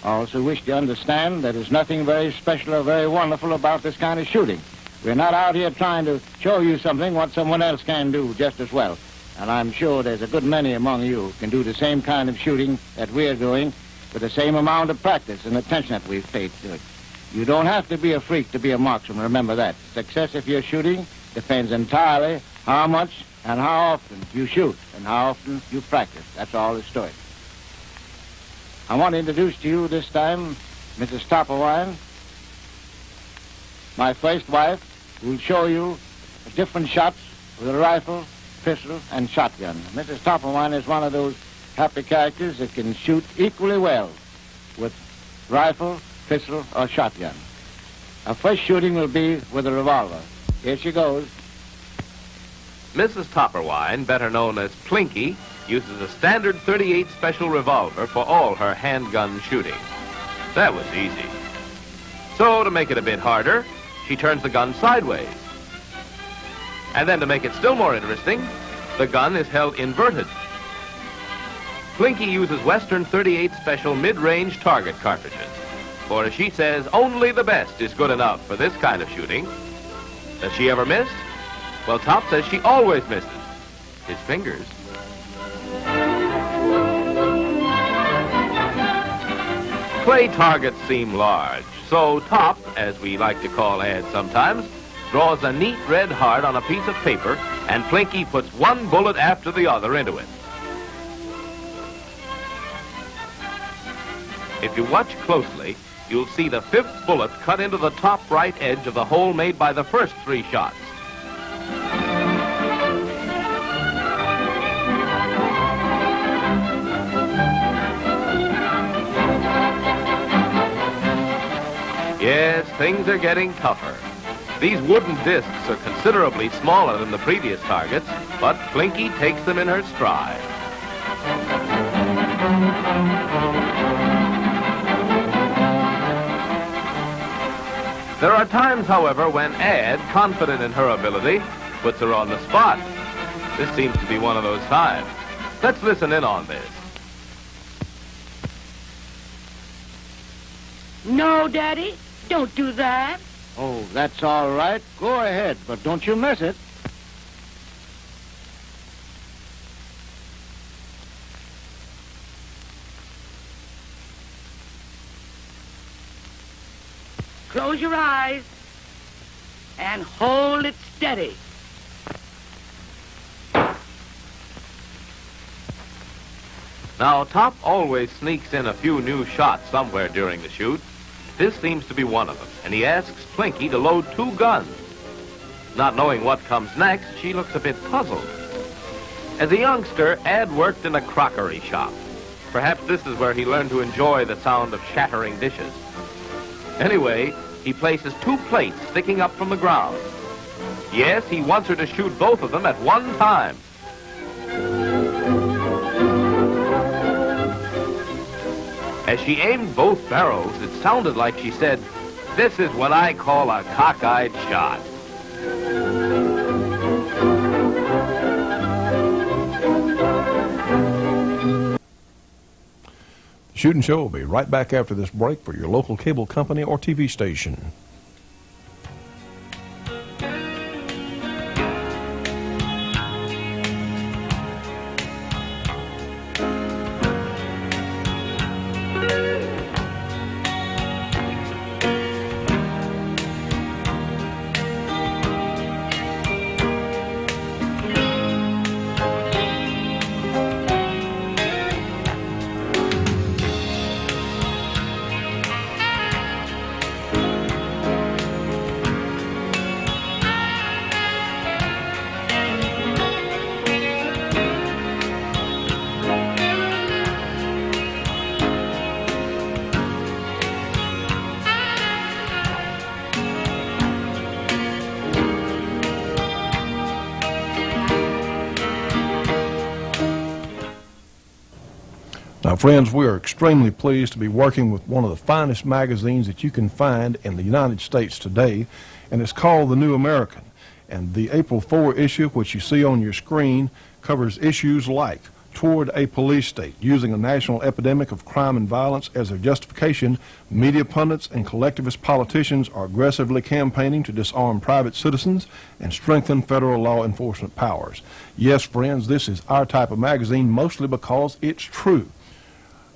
[SPEAKER 6] I also wish to understand that there's nothing very special or very wonderful about this kind of shooting. We're not out here trying to show you something what someone else can do just as well. And I'm sure there's a good many among you who can do the same kind of shooting that we're doing with the same amount of practice and attention that we've paid to it. You don't have to be a freak to be a marksman, remember that. Success if you're shooting depends entirely how much and how often you shoot and how often you practice. That's all there's to it. I want to introduce to you this time Mrs. Topperwine, my first wife, who will show you different shots with a rifle, pistol, and shotgun. Mrs. Topperwine is one of those happy characters that can shoot equally well with rifle, pistol, or shotgun. Our first shooting will be with a revolver. Here she goes.
[SPEAKER 5] Mrs. Topperwine, better known as Plinky, uses a standard .38 special revolver for all her handgun shooting. That was easy. So, to make it a bit harder, she turns the gun sideways. And then to make it still more interesting, the gun is held inverted. Plinky uses Western .38 special mid-range target cartridges. For as she says, only the best is good enough for this kind of shooting. Does she ever miss? Well, Top says she always misses. His fingers. Clay targets seem large, so Top, as we like to call Ad sometimes, draws a neat red heart on a piece of paper, and Plinky puts one bullet after the other into it. If you watch closely, you'll see the fifth bullet cut into the top right edge of the hole made by the first three shots. Yes, things are getting tougher. These wooden discs are considerably smaller than the previous targets, but Plinky takes them in her stride. There are times, however, when Ad, confident in her ability, puts her on the spot. This seems to be one of those times. Let's listen in on this.
[SPEAKER 7] No, Daddy, don't do that.
[SPEAKER 6] Oh, that's all right. Go ahead, but don't you miss it.
[SPEAKER 7] Close your eyes and hold it steady.
[SPEAKER 5] Now, Top always sneaks in a few new shots somewhere during the shoot. This seems to be one of them, and he asks Plinky to load two guns. Not knowing what comes next, she looks a bit puzzled. As a youngster, Ad worked in a crockery shop. Perhaps this is where he learned to enjoy the sound of shattering dishes. Anyway, he places two plates sticking up from the ground. Yes, he wants her to shoot both of them at one time. As she aimed both barrels, it sounded like she said, "This is what I call a cockeyed shot."
[SPEAKER 1] The Shootin' Show will be right back after this break for your local cable company or TV station. friends, we are extremely pleased to be working with one of the finest magazines that you can find in the United States today, and it's called The New American. And the April 4 issue, which you see on your screen, covers issues like Toward a Police State. Using a national epidemic of crime and violence as a justification, media pundits and collectivist politicians are aggressively campaigning to disarm private citizens and strengthen federal law enforcement powers. Yes, friends, this is our type of magazine, mostly because it's true.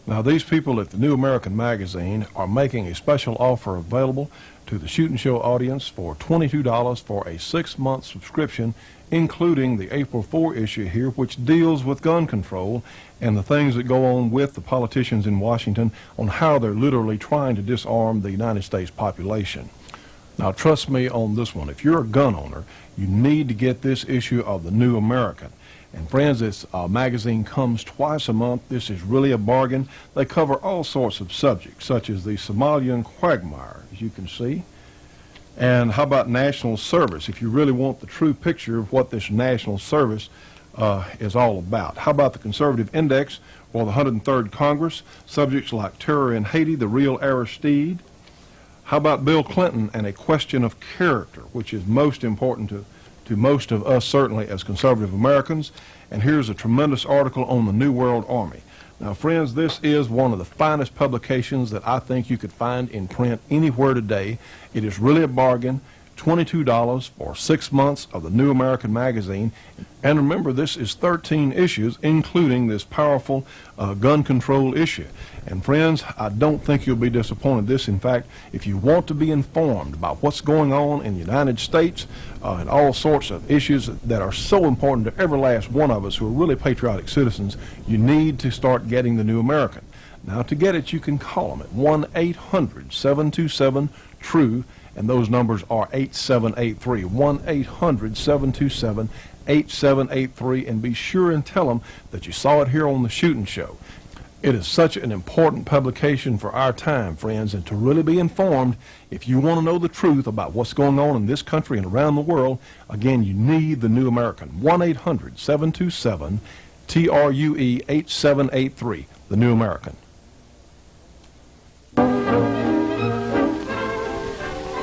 [SPEAKER 1] Now, these people at the New American Magazine are making a special offer available to the Shootin' Show audience for $22 for a 6-month subscription, including the April 4 issue here, which deals with gun control and the things that go on with the politicians in Washington on how they're literally trying to disarm the United States population. Now, trust me on this one. If you're a gun owner, you need to get this issue of the New American. And friends, this magazine comes twice a month. This is really a bargain. They cover all sorts of subjects, such as the Somalian quagmire, as you can see. And how about national service, if you really want the true picture of what this national service is all about. How about the conservative index for the 103rd Congress, subjects like terror in Haiti, the real Aristide. How about Bill Clinton and a question of character, which is most important to most of us, certainly as conservative Americans. And here's a tremendous article on the New World Army. Now, friends, this is one of the finest publications that I think you could find in print anywhere today. It is really a bargain. $22 for 6 months of the New American Magazine. And remember, this is 13 issues, including this powerful gun control issue. And friends, I don't think you'll be disappointed. This, in fact, if you want to be informed about what's going on in the United States and all sorts of issues that are so important to every last one of us who are really patriotic citizens, you need to start getting the New American. Now, to get it, you can call them at 1-800-727-TRUE. And those numbers are 8783, 1-800-727-8783, and be sure and tell them that you saw it here on the Shootin' Show. It is such an important publication for our time, friends, and to really be informed, if you want to know the truth about what's going on in this country and around the world, again, you need the New American. 1-800-727-TRUE 8783, the New American.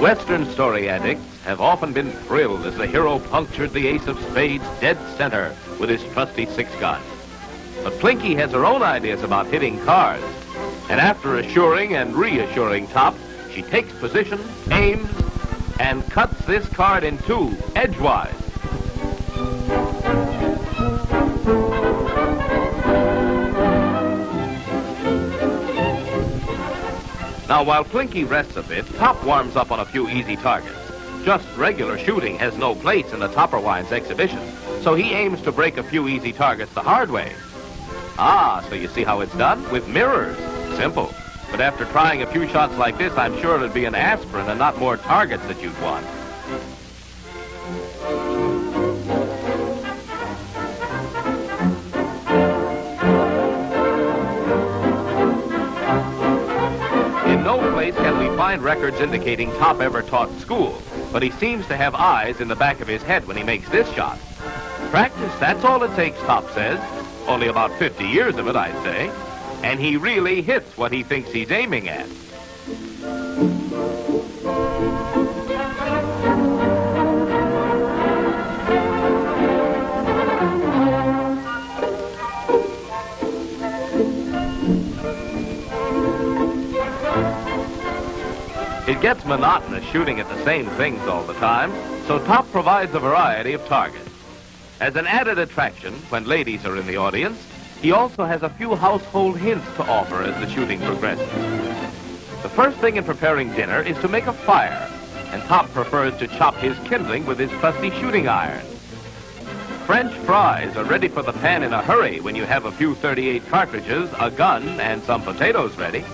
[SPEAKER 5] Western story addicts have often been thrilled as the hero punctured the ace of spades dead center with his trusty 6-gun. But Plinky has her own ideas about hitting cards. And after assuring and reassuring Top, she takes position, aims, and cuts this card in two, edgewise. Now, while Plinky rests a bit, Top warms up on a few easy targets. Just regular shooting has no place in the Topperwine's exhibition, so he aims to break a few easy targets the hard way. Ah, so you see how it's done? With mirrors. Simple. But after trying a few shots like this, I'm sure it'd be an aspirin and not more targets that you'd want. In no place can we find records indicating Top ever taught school, but he seems to have eyes in the back of his head when he makes this shot. Practice, that's all it takes, Top says. Only about 50 years of it, I'd say. And he really hits what he thinks he's aiming at. It gets monotonous shooting at the same things all the time, so Top provides a variety of targets. As an added attraction, when ladies are in the audience, he also has a few household hints to offer as the shooting progresses. The first thing in preparing dinner is to make a fire, and Top prefers to chop his kindling with his trusty shooting iron. French fries are ready for the pan in a hurry when you have a few .38 cartridges, a gun, and some potatoes ready.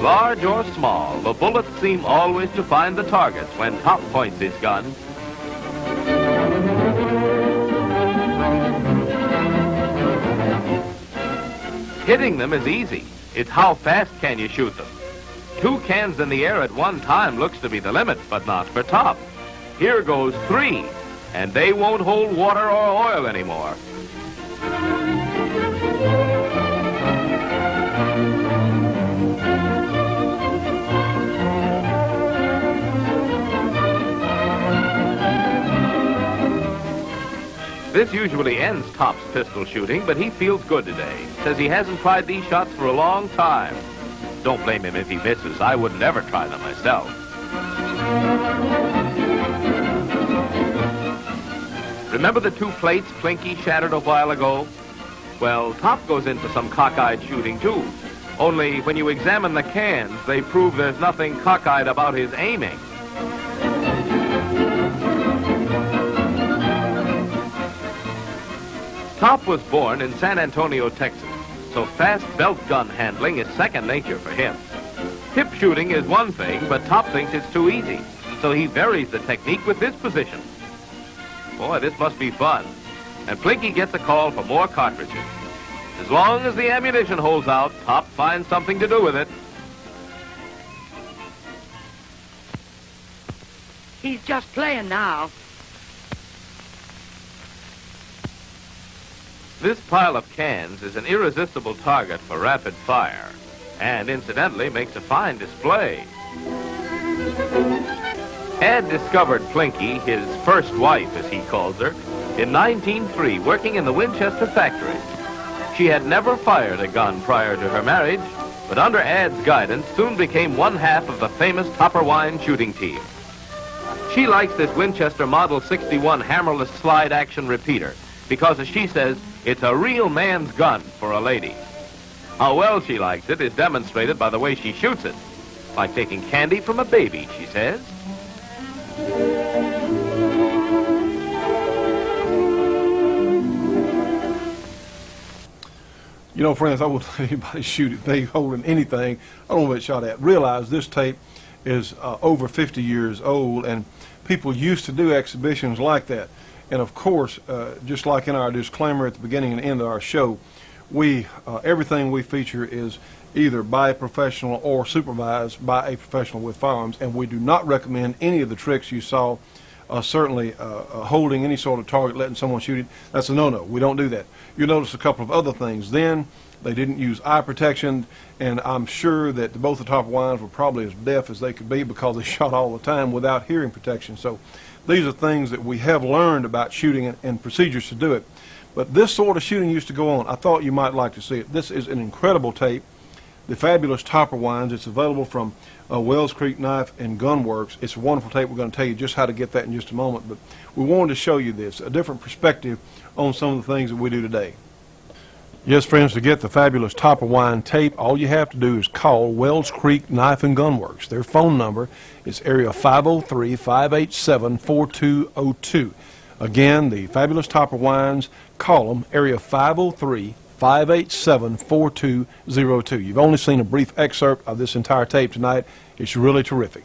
[SPEAKER 5] Large or small, the bullets seem always to find the targets when Top points his gun. Hitting them is easy. It's how fast can you shoot them. 2 cans in the air at one time looks to be the limit, but not for Top. Here goes 3, and they won't hold water or oil anymore. This usually ends Top's pistol shooting, but he feels good today. Says he hasn't tried these shots for a long time. Don't blame him if he misses. I wouldn't ever try them myself. Remember the 2 plates Plinky shattered a while ago? Well, Top goes in for some cockeyed shooting, too. Only when you examine the cans, they prove there's nothing cockeyed about his aiming. Top was born in San Antonio, Texas, so fast belt gun handling is second nature for him. Hip shooting is one thing, but Top thinks it's too easy, so he varies the technique with this position. Boy, this must be fun. And Plinky gets a call for more cartridges. As long as the ammunition holds out, Top finds something to do with it.
[SPEAKER 7] He's just playing now.
[SPEAKER 5] This pile of cans is an irresistible target for rapid fire, and incidentally makes a fine display. Ed discovered Plinky, his first wife as he calls her, in 1903, working in the Winchester factory. She had never fired a gun prior to her marriage, but under Ed's guidance soon became one half of the famous Topperwine shooting team. She likes this Winchester Model 61 hammerless slide action repeater because, as she says, it's a real man's gun for a lady. How well she likes it is demonstrated by the way she shoots it. Like taking candy from a baby, she says.
[SPEAKER 1] You know, friends, I wouldn't let anybody shoot at me holding anything I don't know what it's shot at. Realize this tape is over 50 years old, and people used to do exhibitions like that. And of course, just like in our disclaimer at the beginning and end of our show, everything we feature is either by a professional or supervised by a professional with firearms, and we do not recommend any of the tricks you saw. Certainly holding any sort of target, letting someone shoot it, that's a no-no. We don't do that. You'll notice a couple of other things. Then they didn't use eye protection, and I'm sure that both the Topperwines were probably as deaf as they could be because they shot all the time without hearing protection. So these are things that we have learned about shooting and procedures to do it. But this sort of shooting used to go on. I thought you might like to see it. This is an incredible tape, the fabulous Topperwines. It's available from Wells Creek Knife and Gun Works. It's a wonderful tape. We're going to tell you just how to get that in just a moment. But we wanted to show you this, a different perspective on some of the things that we do today. Yes, friends, to get the fabulous Topperwine tape, all you have to do is call Wells Creek Knife and Gun Works. Their phone number is area 503-587-4202. Again, the fabulous Topperwines, call them, area 503-587-4202. You've only seen a brief excerpt of this entire tape tonight. It's really terrific.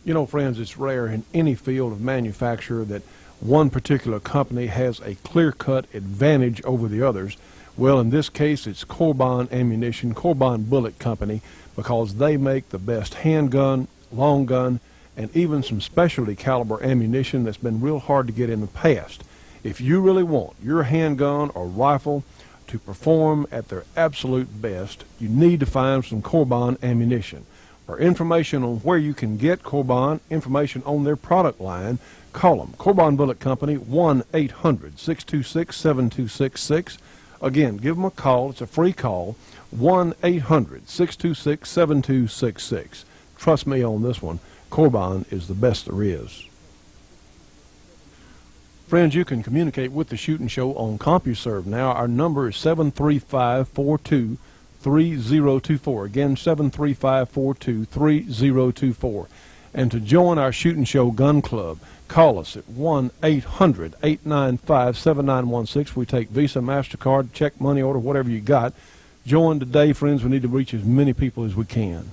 [SPEAKER 1] You know, friends, it's rare in any field of manufacture that one particular company has a clear-cut advantage over the others. Well, in this case, it's Corbon Ammunition, Corbon Bullet Company, because they make the best handgun, long gun, and even some specialty caliber ammunition that's been real hard to get in the past. If you really want your handgun or rifle to perform at their absolute best, you need to find some Corbon ammunition. For information on where you can get Corbon, information on their product line, call them. Corbon Bullet Company, 1-800-626-7266. Again, give them a call. It's a free call, 1-800-626-7266. Trust me on this one. Corbon is the best there is. Friends, you can communicate with the Shootin' Show on CompuServe now. Our number is 735-42-3024. Again, 735-42-3024. And to join our Shootin' Show Gun Club, call us at 1-800-895-7916. We take Visa, MasterCard, check, money order, whatever you got. Join today, friends. We need to reach as many people as we can.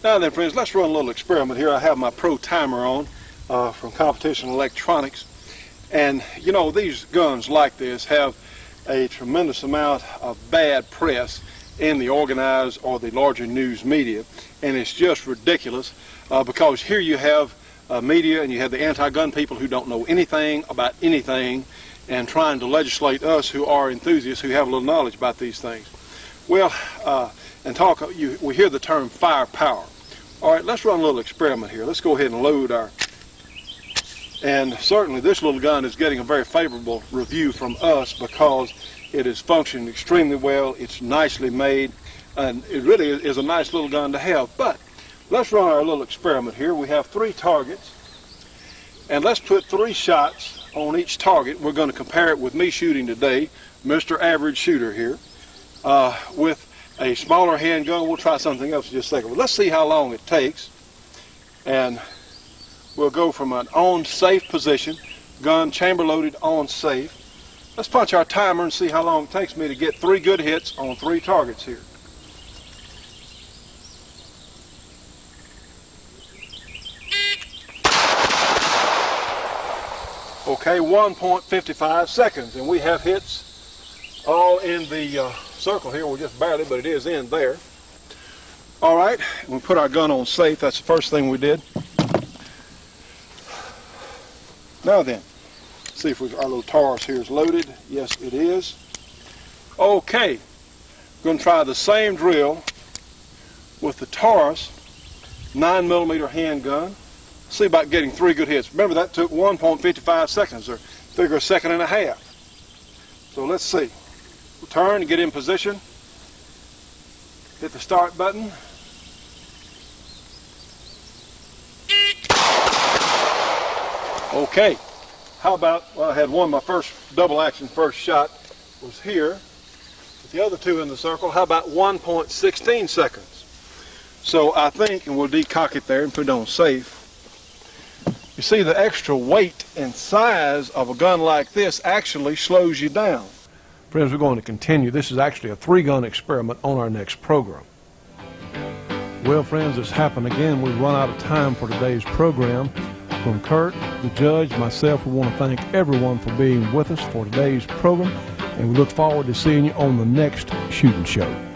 [SPEAKER 2] Now then, friends, let's run a little experiment here. I have my Pro Timer on from Competition Electronics. And, you know, these guns like this have a tremendous amount of bad press in the organized or the larger news media, and it's just ridiculous because here you have media and you have the anti-gun people who don't know anything about anything and trying to legislate us who are enthusiasts who have a little knowledge about these things. Well, we hear the term firepower. All right, let's run a little experiment here. Let's go ahead and load our, and certainly this little gun is getting a very favorable review from us because it is functioning extremely well. It's nicely made, and it really is a nice little gun to have. But let's run our little experiment here. We have 3 targets, and let's put 3 shots on each target. We're going to compare it with me shooting today, Mr. Average Shooter here, with a smaller handgun. We'll try something else in just a second. But let's see how long it takes, and we'll go from an on safe position, gun chamber loaded on safe. Let's punch our timer and see how long it takes me to get 3 good hits on 3 targets here. Okay, 1.55 seconds, and we have hits all in the circle here. Well, just barely, but it is in there. All right, we put our gun on safe. That's the first thing we did. Now then, see if our little Taurus here is loaded. Yes, it is. Okay, we're going to try the same drill with the Taurus 9mm handgun. See about getting 3 good hits. Remember, that took 1.55 seconds, or figure a second and a half. So let's see. We'll turn and get in position. Hit the start button. Okay. How about, well, I had my first double action first shot was here. With the other 2 in the circle, how about 1.16 seconds? So I think, and we'll decock it there and put it on safe. You see, the extra weight and size of a gun like this actually slows you down.
[SPEAKER 1] Friends, we're going to continue. This is actually a 3-gun experiment on our next program. Well, friends, it's happened again. We've run out of time for today's program. From Kurt, the judge, myself, we want to thank everyone for being with us for today's program, and we look forward to seeing you on the next shooting show.